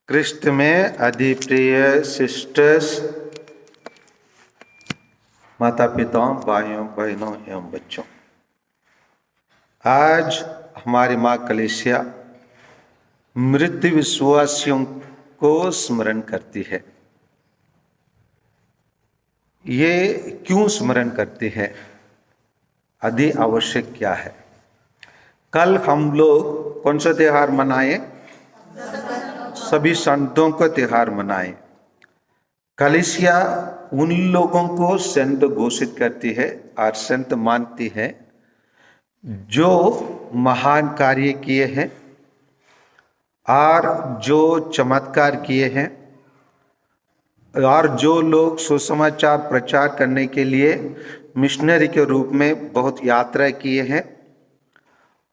क्रिस्त में अधिप्रिय सिस्टर्स, माता पिताओं, भाइयों बहनों एवं बच्चों, आज हमारी माँ कलीसिया मृत विश्वासियों को स्मरण करती है। ये क्यों स्मरण करती है? अति आवश्यक क्या है? कल हम लोग कौन सा त्योहार मनाए? सभी संतों का त्योहार मनाए। कलीसिया उन लोगों को संत घोषित करती है और संत मानती है जो महान कार्य किए हैं और जो चमत्कार किए हैं और जो लोग सुसमाचार प्रचार करने के लिए मिशनरी के रूप में बहुत यात्रा किए हैं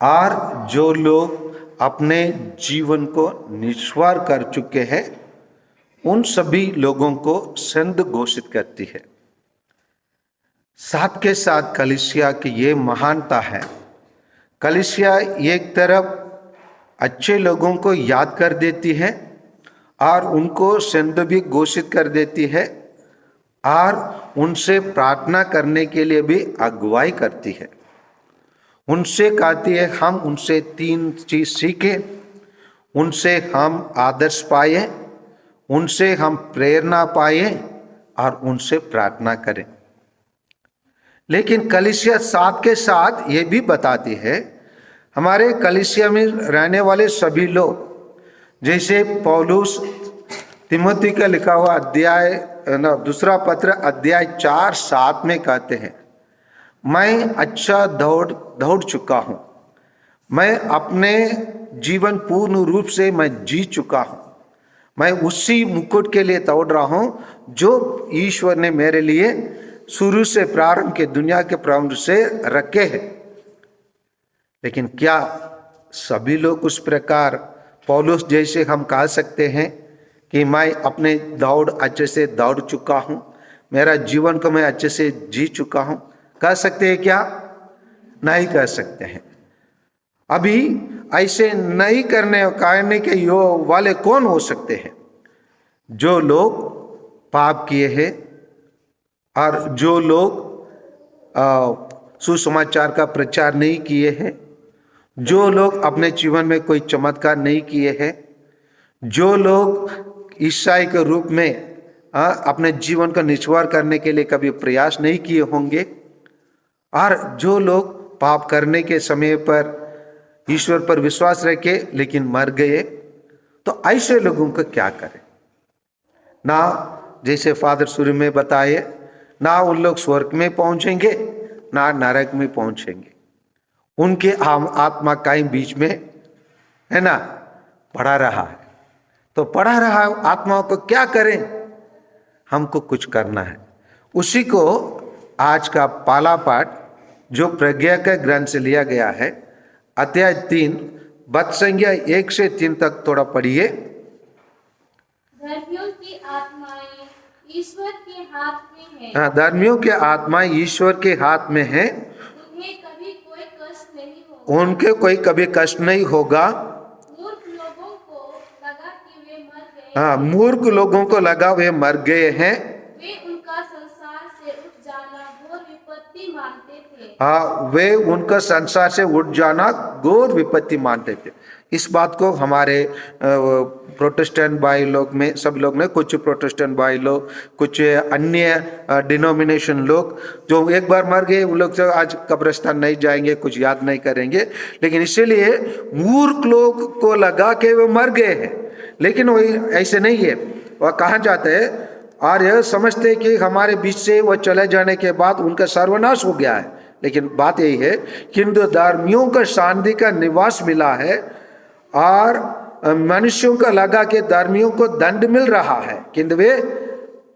और जो लोग अपने जीवन को निस्वार कर चुके हैं, उन सभी लोगों को संत घोषित करती है। साथ के साथ कलीसिया की ये महानता है। कलीसिया एक तरफ अच्छे लोगों को याद कर देती है और उनको संत भी घोषित कर देती है और उनसे प्रार्थना करने के लिए भी अगुवाई करती है। उनसे कहती है हम उनसे 3 चीज सीखें, उनसे हम आदर्श पाए, उनसे हम प्रेरणा पाए और उनसे प्रार्थना करें। लेकिन कलीसिया साथ के साथ ये भी बताती है, हमारे कलीसिया में रहने वाले सभी लोग, जैसे पौलुस तिमोथी का लिखा हुआ दूसरा पत्र अध्याय 4:7 में कहते हैं, मैं अच्छा दौड़ चुका हूं, मैं अपने जीवन पूर्ण रूप से मैं जी चुका हूं, मैं उसी मुकुट के लिए दौड़ रहा हूं जो ईश्वर ने मेरे लिए शुरू से प्रारंभ के दुनिया के प्रारंभ से रखे हैं। लेकिन क्या सभी लोग उस प्रकार पौलुस जैसे हम कह सकते हैं कि मैं अपने दौड़ अच्छे से दौड़ चुका हूं, मेरा जीवन को मैं अच्छे से जी चुका हूं? कह सकते हैं क्या? नहीं कह सकते हैं। अभी ऐसे नहीं करने के वाले कौन हो सकते हैं? जो लोग पाप किए हैं और जो लोग सुसमाचार का प्रचार नहीं किए हैं, जो लोग अपने जीवन में कोई चमत्कार नहीं किए हैं, जो लोग ईसाई के रूप में अपने जीवन का निस्वार करने के लिए कभी प्रयास नहीं किए होंगे, और जो लोग पाप करने के समय पर ईश्वर पर विश्वास रखे लेकिन मर गए, तो ऐसे लोगों को क्या करें? ना जैसे फादर शुरू में बताए, ना उन लोग स्वर्ग में पहुंचेंगे ना नरक में पहुंचेंगे। उनके आत्मा कहीं बीच में है ना पड़ा रहा है। तो पड़ा रहा आत्माओं को क्या करें? हमको कुछ करना है। उसी को आज का पहला पाठ जो प्रज्ञा के ग्रंथ से लिया गया है, अध्याय 3 बद संज्ञा 1 से 3 तक थोड़ा पढ़िए। धर्मियों की आत्माएं ईश्वर के हाथ में है। हाँ, धर्मियों की आत्माएं ईश्वर के हाथ में है। उन्हें कभी कोई कष्ट नहीं होगा। उनके कोई कभी कष्ट नहीं होगा। मूर्ख लोगों को लगा कि वे मर गए। हाँ, मूर्ख लोगों को लगा वे मर गए हैं। वे उनका संसार से उठ जाना घोर विपत्ति मानते थे। हाँ, वे उनका संसार से उठ जाना घोर विपत्ति मानते थे। इस बात को हमारे प्रोटेस्टेंट भाई लोग में, सब लोग में, कुछ प्रोटेस्टेंट भाई लोग, कुछ अन्य डिनोमिनेशन लोग जो एक बार मर गए, उन लोग तो आज कब्रिस्तान नहीं जाएंगे, कुछ याद नहीं करेंगे। लेकिन इसीलिए मूर्ख लोग को लगा के वे मर गए हैं, लेकिन वो ऐसे नहीं है। वह कहाँ जाते हैं और यह समझते कि हमारे बीच से वह चले जाने के बाद उनका सर्वनाश हो गया है। लेकिन बात यही है कि इन धर्मियों को शांति का निवास मिला है और मनुष्यों का लगा के धर्मियों को दंड मिल रहा है, किंतु वे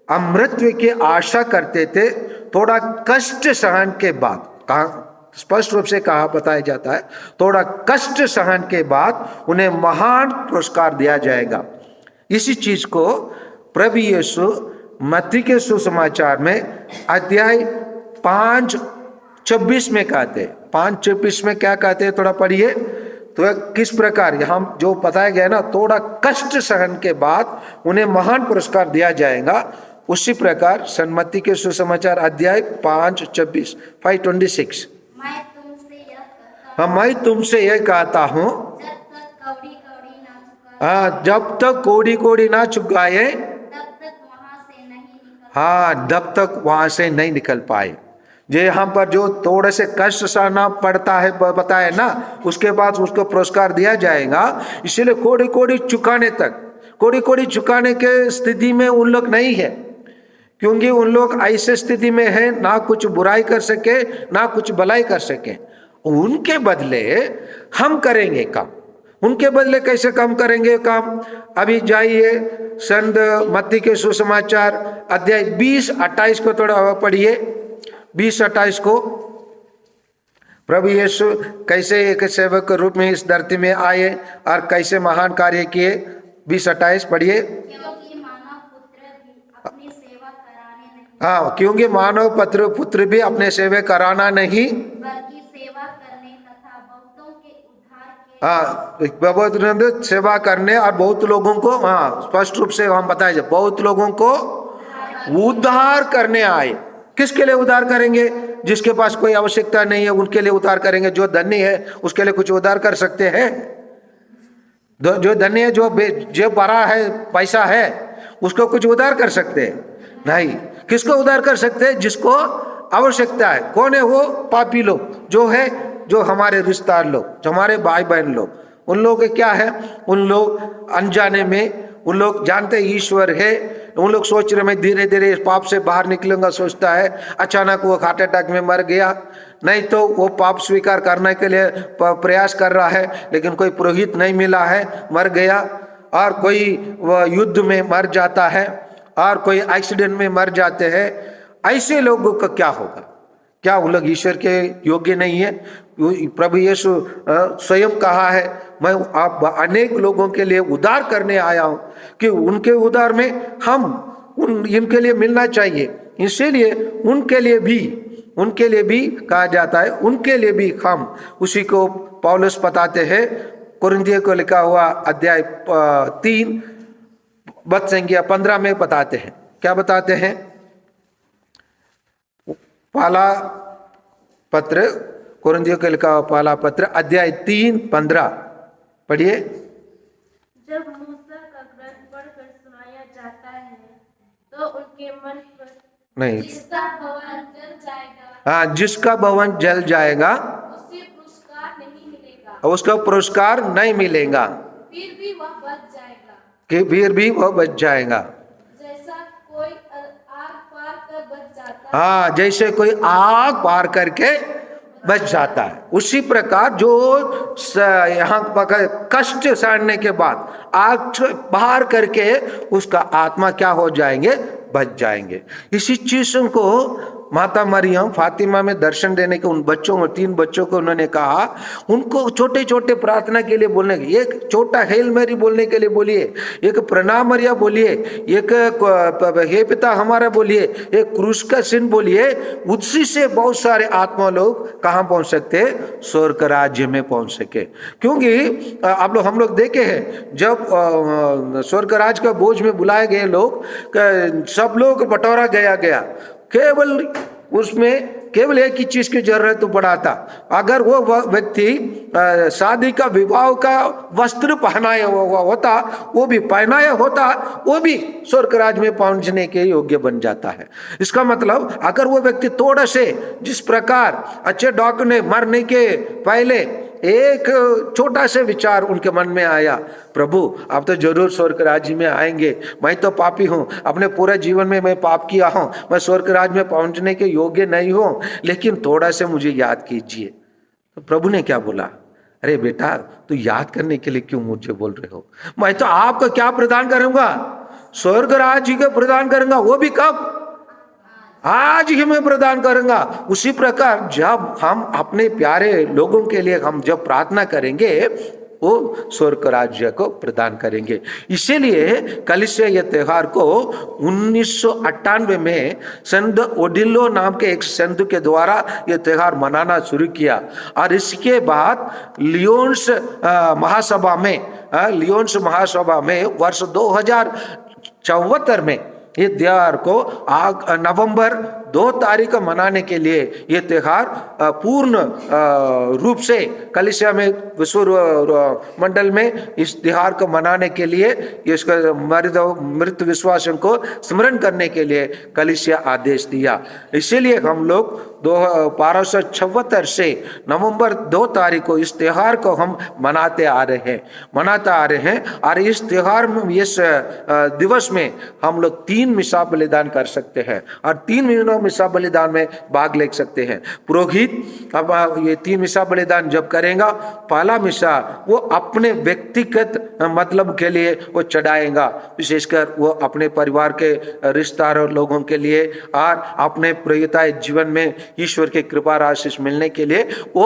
अमृतत्व की आशा करते थे। थोड़ा कष्ट सहन के बाद, कहा स्पष्ट रूप से कहा बताया जाता है, थोड़ा कष्ट सहन के बाद उन्हें महान पुरस्कार दिया जाएगा। इसी चीज को प्रभु यीशु मत्ती के सुसमाचार में अध्याय 5:26 में कहते हैं। 5:26 में क्या कहते हैं? थोड़ा पढ़िए। तो किस प्रकार यहाँ जो बताया गया ना, थोड़ा कष्ट सहन के बाद उन्हें महान पुरस्कार दिया जाएगा। उसी प्रकार सन्मति के सुसमाचार अध्याय 5:26 5:26 मैं तुमसे यह कहता हूँ, जब तक कौड़ी कौड़ी ना चुकाए, हाँ, तब तक वहां से नहीं निकल पाए। जो यहाँ पर जो थोड़े से कष्ट सहना पड़ता है बताया ना, उसके बाद उसको पुरस्कार दिया जाएगा। इसीलिए कौड़ी कौड़ी चुकाने तक, कौड़ी कौड़ी चुकाने के स्थिति में उन लोग नहीं है, क्योंकि उन लोग ऐसे स्थिति में है ना कुछ बुराई कर सके ना कुछ भलाई कर सके। उनके बदले हम करेंगे काम। उनके बदले कैसे काम करेंगे काम? अभी जाइए संत मत्ती के सुसमाचार अध्याय 20:28 को थोड़ा पढ़िए। 20:28 को प्रभु यीशु कैसे एक सेवक के रूप में इस धरती में आए और कैसे महान कार्य किए। 20:28 पढ़िए। हाँ, क्योंकि मानव पुत्र भी अपने सेवा कराना नहीं, बल्कि सेवा करने तथा बहुतों के उद्धार के, बहुत सेवा करने और बहुत लोगों को, हाँ स्पष्ट रूप से हम बताए जाए, बहुत लोगों को उद्धार करने आए। किसके लिए उद्धार करेंगे? जिसके पास कोई आवश्यकता नहीं है उनके लिए उद्धार करेंगे। जो धनी है उसके लिए कुछ उद्धार कर सकते हैं? जो धनी है, जो बड़ा है, पैसा है, उसको कुछ उद्धार कर सकते हैं? नहीं। किसको उद्धार कर सकते हैं? जिसको आवश्यकता है। कौन है वो? पापी लोग, जो है जो हमारे रिश्तेदार लोग, जो हमारे भाई बहन लोग। उन लोगों के क्या है? उन लोग अनजाने में, उन लोग जानते ईश्वर है, उन लोग सोच रहे मैं धीरे धीरे इस पाप से बाहर निकलूंगा, सोचता है। अचानक वो हार्ट अटैक में मर गया, नहीं तो वो पाप स्वीकार करने के लिए प्रयास कर रहा है, लेकिन कोई पुरोहित नहीं मिला है, मर गया। और कोई युद्ध में मर जाता है, और कोई एक्सीडेंट में मर जाते हैं। ऐसे लोगों का क्या होगा? क्या वो लोग ईश्वर के योग्य नहीं है? प्रभु यीशु स्वयं कहा है, मैं आप अनेक लोगों के लिए उद्धार करने आया हूं, कि उनके उद्धार में हम इनके लिए मिलना चाहिए। इसीलिए उनके लिए भी कहा जाता है, उनके लिए भी हम। उसी को पौलुस बताते हैं, कुरिन्थियों को लिखा हुआ अध्याय 3 वद संख्या 15 में बताते हैं। क्या बताते हैं? पहला पत्र, कुरिन्थियों को लिखा हुआ पहला पत्र अध्याय 3:15 पढ़िए। जब मूसा का ग्रंथ पढ़कर सुनाया जाता है तो उनके मन पर नहीं, जिसका भवन जल जाएगा, हाँ, जिसका भवन जल जाएगा उसे पुरस्कार नहीं मिलेगा, उसका पुरस्कार नहीं मिलेगा, फिर भी वह बच जाएगा, कि फिर भी वह बच जाएगा। जैसा कोई आग पार कर बच जाता है। हाँ, जैसे कोई आग पार करके बच जाता है, उसी प्रकार जो यहाँ कष्ट सहने के बाद आग बाहर करके उसका आत्मा क्या हो जाएंगे? बच जाएंगे। इसी चीजों को माता मरियम फातिमा में दर्शन देने के उन बच्चों को, 3 बच्चों को उन्होंने कहा, उनको छोटे छोटे प्रार्थना के लिए बोलने, एक छोटा हेल मैरी बोलने के लिए बोलिए, एक प्रणाम मरिया बोलिए, एक हे पिता हमारा बोलिए, एक क्रूस का चिन्ह बोलिए। उसी से बहुत सारे आत्मा लोग कहाँ पहुंच सकते? स्वर्ग राज्य में पहुंच सके। क्योंकि हम लोग देखे हैं, जब स्वर्ग राज्य का बोझ में बुलाए गए लोग, सब लोग बटोरा गया, केवल उसमें केवल एक ही चीज की जरूरत पड़ा था। अगर वो व्यक्ति शादी का, विवाह का वस्त्र पहनाया हुआ होता, वो भी पहनाया होता, वो भी स्वर्ग राज्य में पहुंचने के योग्य बन जाता है। इसका मतलब अगर वो व्यक्ति थोड़ा से, जिस प्रकार अच्छे डॉक्टर ने मरने के पहले एक छोटा सा विचार उनके मन में आया, प्रभु आप तो जरूर स्वर्ग राज्य में आएंगे, मैं तो पापी हूँ, अपने पूरे जीवन में मैं पाप किया हूँ, मैं स्वर्ग राज्य में पहुंचने के योग्य नहीं हूँ, लेकिन थोड़ा से मुझे याद कीजिए। तो प्रभु ने क्या बोला? अरे बेटा, तू याद करने के लिए क्यों मुझे बोल रहे हो? मैं तो आपको क्या प्रदान करूंगा? स्वर्ग राज्य का प्रदान करूंगा। वो भी कब? आज ही मैं प्रदान करूंगा। उसी प्रकार जब हम अपने प्यारे लोगों के लिए हम जब प्रार्थना करेंगे, वो स्वर्ग राज्य को प्रदान करेंगे। इसीलिए कलीसिया ये त्योहार को 1998 में संत ओडिलो नाम के एक संत के द्वारा ये त्योहार मनाना शुरू किया और इसके बाद लियोन्स महासभा में वर्ष 2074 में ये त्योहार को नवंबर 2 तारीख को मनाने के लिए ये त्योहार पूर्ण रूप से कलीसिया में विश्व मंडल में इस त्योहार को मनाने के लिए इसका मृत विश्वासों को स्मरण करने के लिए कलीसिया आदेश दिया। इसीलिए हम लोग 1276 से नवंबर 2 तारीख को इस त्योहार को हम मनाते आ रहे हैं और इस त्योहार में इस दिवस में हम लोग 3 मिसा बलिदान कर सकते हैं और 3 मिसा बलिदान में भाग ले सकते हैं। पुरोहित अब ये 3 मिसा बलिदान जब करेगा, पहला मिसा वो अपने व्यक्तिगत मतलब के लिए वो चढ़ाएगा, विशेषकर वो अपने परिवार के रिश्तेदार लोगों के लिए और अपने प्रियता जीवन में ईश्वर के कृपा आशीष मिलने के लिए वो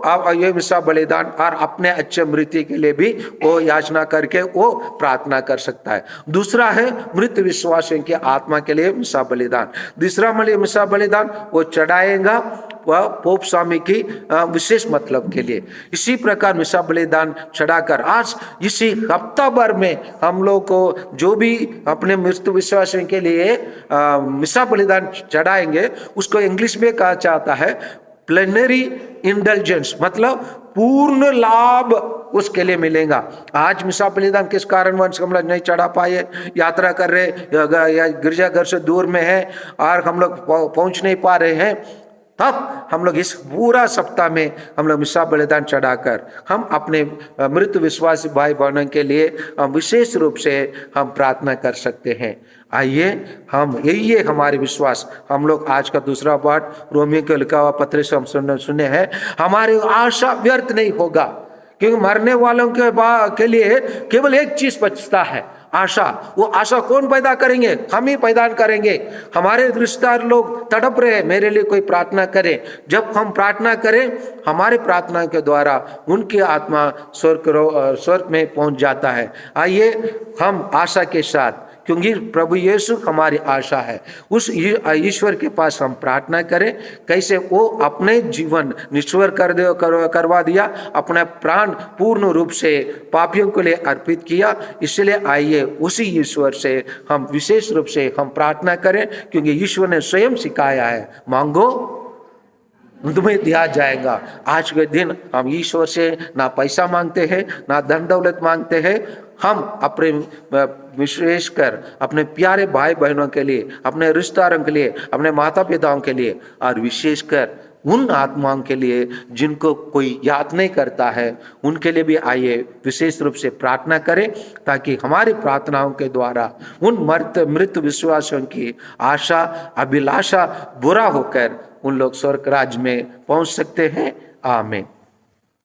अब ये मिसा बलिदान और अपने अच्छे मृत्यु के लिए भी वो याचना करके वो प्रार्थना कर सकता है। दूसरा है मृत विश्वासियों की आत्मा के लिए मिसा बलिदान। दूसरा मिसा बलिदान वो चढ़ाएगा वह पोप स्वामी की विशेष मतलब के लिए। इसी प्रकार मिसा बलिदान चढ़ाकर आज इसी हफ्ता भर में हम लोग को जो भी अपने मृत विश्वासियों के लिए मिसा बलिदान चढ़ाएंगे उसको इंग्लिश में कहा जाता है प्लेनरी इंडल्जेंस, मतलब पूर्ण लाभ उसके लिए मिलेगा। आज मिसा बलिदान किस कारणवश हम लोग नहीं चढ़ा पाए, यात्रा कर रहे या गिरजाघर से दूर में है और हम लोग पहुंच नहीं पा रहे हैं, तब हम लोग इस पूरा सप्ताह में हम लोग मिसा बलिदान चढ़ाकर हम अपने मृत विश्वासी भाई बहनों के लिए विशेष रूप से हम प्रार्थना कर सकते हैं। आइए हम यही है हमारे विश्वास। हम लोग आज का दूसरा पाठ रोमियो को लिखा हुआ पत्र से हम सुने हैं, हमारी आशा व्यर्थ नहीं होगा, क्योंकि मरने वालों के लिए केवल एक चीज बचता है, आशा। वो आशा कौन पैदा करेंगे? हम ही पैदा करेंगे। हमारे रिश्तेदार लोग तड़प रहे, मेरे लिए कोई प्रार्थना करे। जब हम प्रार्थना करें, हमारे प्रार्थना के द्वारा उनकी आत्मा स्वर्ग में पहुंच जाता है। आइए हम आशा के साथ, क्योंकि प्रभु यीशु हमारी आशा है, उस ईश्वर के पास हम प्रार्थना करें कैसे वो अपने जीवन निश्चर करवा दिया, अपना प्राण पूर्ण रूप से पापियों के लिए अर्पित किया। इसलिए आइए उसी ईश्वर से हम विशेष रूप से हम प्रार्थना करें, क्योंकि ईश्वर ने स्वयं सिखाया है, मांगो तुम्हें दिया जाएगा। आज के दिन हम ईश्वर से ना पैसा मांगते हैं, ना धन दौलत मांगते हैं। हम अपने विशेषकर अपने प्यारे भाई बहनों के लिए, अपने रिश्तेदारों के लिए, अपने माता पिताओं के लिए और विशेषकर उन आत्माओं के लिए जिनको कोई याद नहीं करता है, उनके लिए भी आइए विशेष रूप से प्रार्थना करें, ताकि हमारी प्रार्थनाओं के द्वारा उन मृत विश्वासियों की आशा अभिलाषा बुरा होकर उन लोग स्वर्ग राज्य में पहुंच सकते हैं। आमीन।